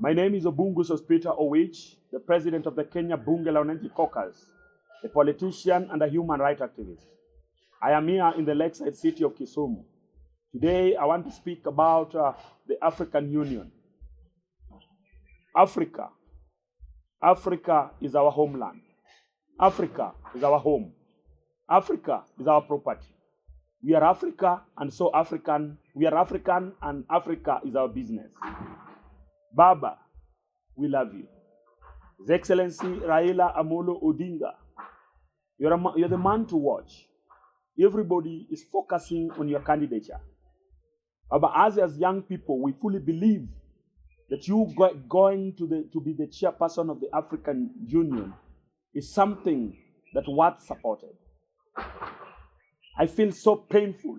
My name is Odinga'S Peter Owich, the president of the Kenya Bunge la Wananchi Caucus, a politician and a human rights activist. I am here in the lakeside city of Kisumu. Today, I want to speak about the African Union. Africa is our homeland. Africa is our home. Africa is our property. We are Africa and so African. We are African and Africa is our business. Baba, we love you. His Excellency Raila Amolo Odinga, you're the man to watch. Everybody is focusing on your candidature. But as young people, we fully believe that you going to be the chairperson of the African Union is something that worth supported. I feel so painful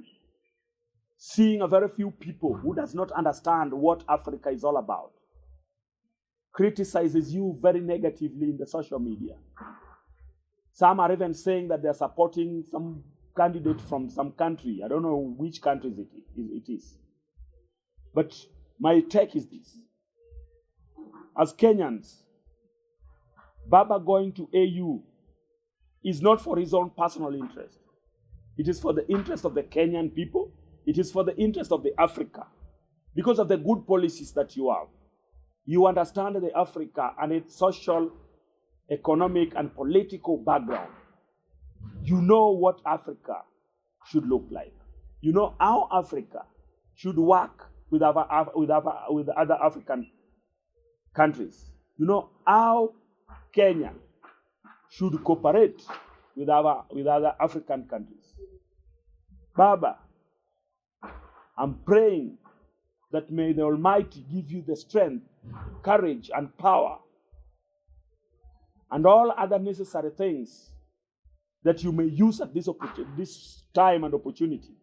seeing a very few people who does not understand what Africa is all about criticizes you very negatively in the social media. Some are even saying that they're supporting some candidate from some country. I don't know which countries it is. But my take is this. As Kenyans, Baba going to AU is not for his own personal interest. It is for the interest of the Kenyan people. It is for the interest of the Africa. Because of the good policies that you have. You understand the Africa and its social, economic, and political background. You know what Africa should look like. You know how Africa should work with other African countries. You know how Kenya should cooperate with other African countries. Baba, I'm praying that may the Almighty give you the strength, courage, and power, and all other necessary things that you may use at this time and opportunity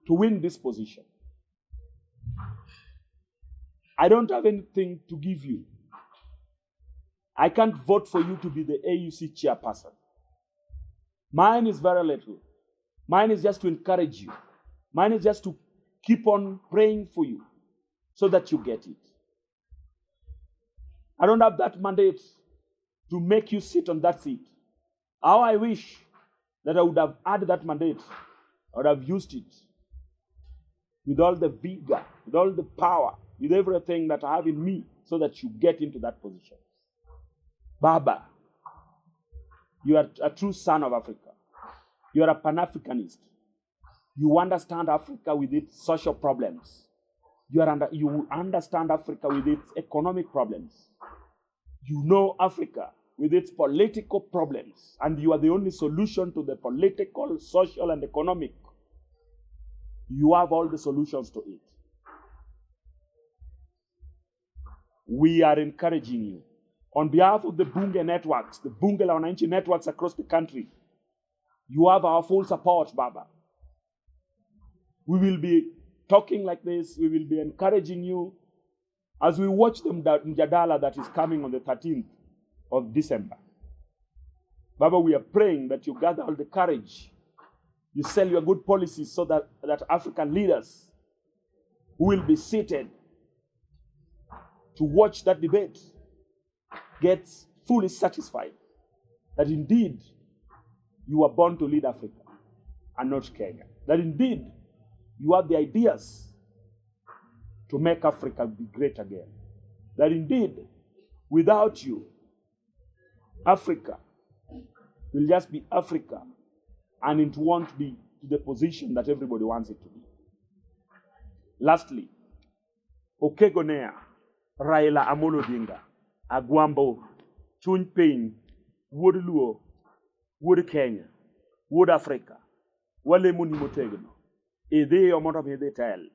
to win this position. I don't have anything to give you. I can't vote for you to be the AUC chairperson. Mine is very little. Mine is just to encourage you. Mine is just to keep on praying for you so that you get it. I don't have that mandate to make you sit on that seat. How I wish that I would have had that mandate. I would have used it with all the vigor, with all the power, with everything that I have in me so that you get into that position. Baba, you are a true son of Africa. You are a Pan-Africanist. You understand Africa with its social problems. You understand Africa with its economic problems. You know Africa with its political problems. And you are the only solution to the political, social, and economic. You have all the solutions to it. We are encouraging you. On behalf of the Bunge networks, the Bunge la Wananchi networks across the country, you have our full support, Baba. We will be talking like this. We will be encouraging you as we watch the Mjadala that is coming on the 13th of December. Baba, we are praying that you gather all the courage. You sell your good policies so that African leaders who will be seated to watch that debate get fully satisfied that indeed you were born to lead Africa and not Kenya. That indeed you have the ideas to make Africa be great again. That indeed, without you, Africa will just be Africa and it won't be to the position that everybody wants it to be. Lastly, Okegonea, Raila Amolo Odinga, Agwambo, Chuny Piny, Wuod Luo, Wuod Kenya, Wuod Africa, Walemo ni motegno. Idhiyo mondo mi idhi tel.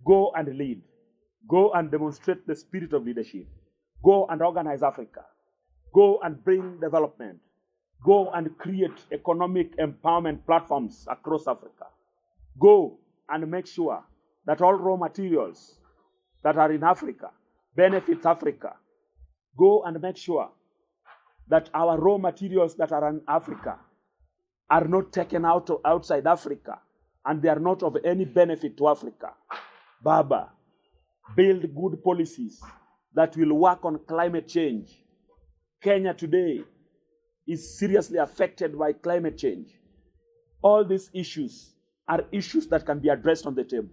Go and lead. Go and demonstrate the spirit of leadership. Go and organize Africa. Go and bring development. Go and create economic empowerment platforms across Africa. Go and make sure that all raw materials that are in Africa benefits Africa. Go and make sure that our raw materials that are in Africa are not taken out outside Africa and they are not of any benefit to Africa. Baba, build good policies that will work on climate change. Kenya today is seriously affected by climate change. All these issues are issues that can be addressed on the table.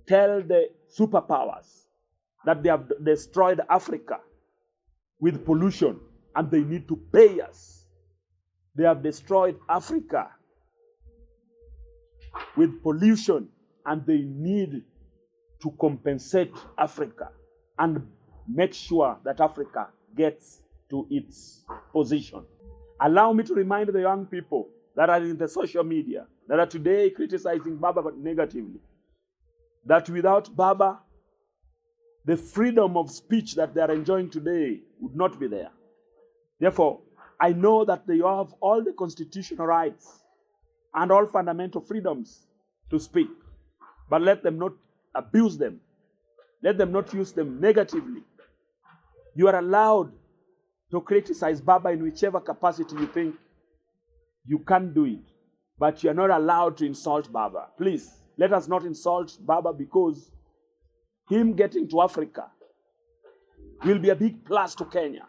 Tell the superpowers that they have destroyed Africa with pollution and they need to pay us. They have destroyed Africa with pollution and they need to compensate Africa and make sure that Africa gets to its position. Allow me to remind the young people that are in the social media, that are today criticizing Baba but negatively, that without Baba, the freedom of speech that they are enjoying today would not be there. Therefore, I know that they have all the constitutional rights and all fundamental freedoms to speak, but let them not abuse them. Let them not use them negatively. You are allowed to criticize Baba in whichever capacity you think you can do it, but you are not allowed to insult Baba. Please, let us not insult Baba, because him getting to Africa will be a big plus to Kenya.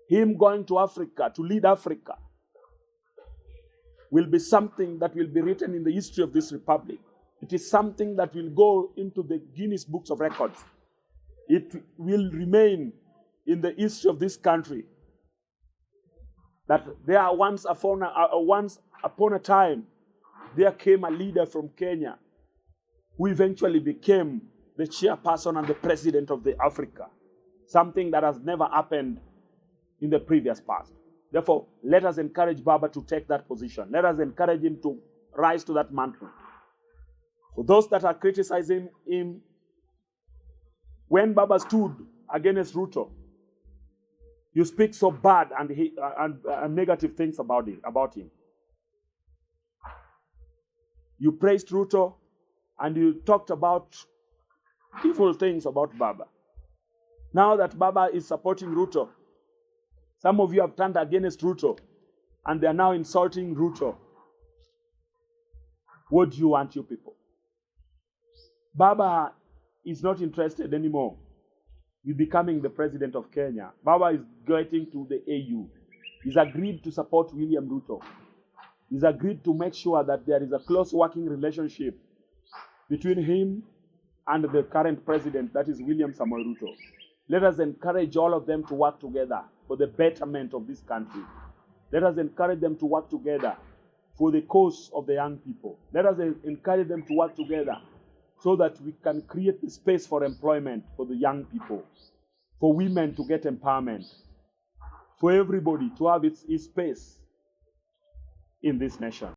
Him going to Africa to lead Africa will be something that will be written in the history of this republic. It is something that will go into the Guinness Books of Records. It will remain in the history of this country that there are once upon a time, there came a leader from Kenya who eventually became the chairperson and the president of the Africa, something that has never happened in the previous past. Therefore, let us encourage Baba to take that position. Let us encourage him to rise to that mantle. For those that are criticizing him, when Baba stood against Ruto, you speak so bad and negative things about him. You praised Ruto and you talked about evil things about Baba. Now that Baba is supporting Ruto, some of you have turned against Ruto and they are now insulting Ruto. What do you want, you people? Baba is not interested anymore with becoming the president of Kenya. Baba is getting to the AU. He's agreed to support William Ruto. He's agreed to make sure that there is a close working relationship between him and the current president, that is William Samoei Ruto. Let us encourage all of them to work together for the betterment of this country. Let us encourage them to work together for the cause of the young people. Let us encourage them to work together so that we can create the space for employment for the young people, for women to get empowerment, for everybody to have its space in this nation.